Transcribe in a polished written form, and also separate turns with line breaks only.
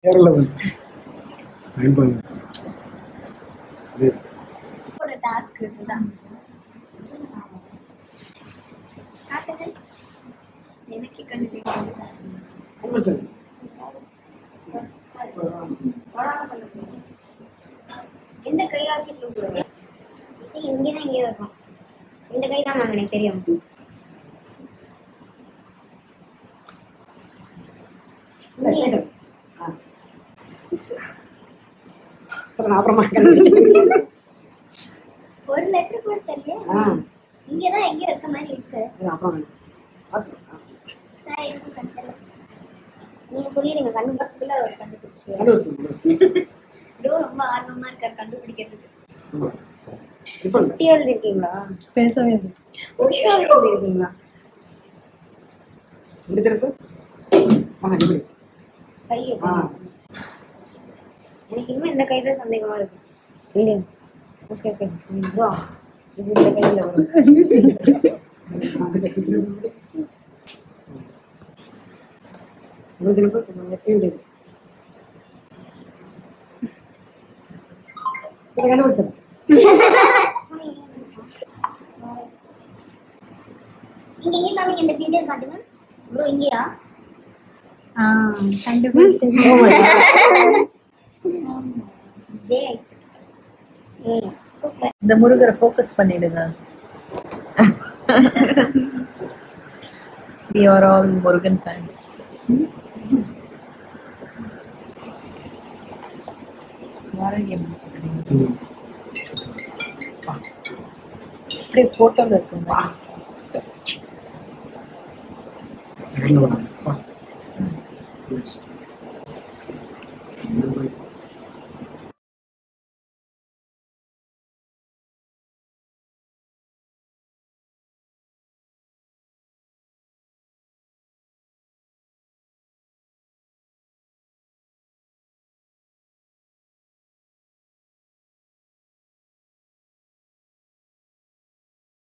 வேற level. Mind
ஒரு task இதுதான். எனக்கு கண்டுபிடிக்க எந்த கையாச்சு கொடுங்க. இங்கதான் இங்கே இருக்கும். இந்த கை தான் மேம் எனக்கு தெரியும். ஒரு லெட்டர் கூட தெரியல. இங்கதான் எங்க இருக்க மாதிரி இருக்கு. நீங்க சொல்லிடுங்க. கண்டுபிடிக்கல ஒரு கண்டுபிடிச்சு ரொம்ப ஆர்வமா இருக்காரு கண்டுபிடிக்கிறதுக்கு. குட்டி எழுதிருக்கீங்களா?
பெருசாவே
எழுதிருக்கீங்களா? கை எனக்கு இன்னும் இந்த கை தான் சந்தேகமா இருக்கு. இல்லையா? Okay okay. இது இந்த கையில வரும். இங்க எங்க காமிங்க இந்த ஃபீல்டர் காட்டுங்க. ப்ரோ இங்கயா?
கண்டுபிடிச்சேன்.
இந்த முருகரை ஃபோக்கஸ் பண்ணிடுங்க. We are all Murugan fans. அப்படியே போட்டோல இருக்குங்க.
வேற லெவல்.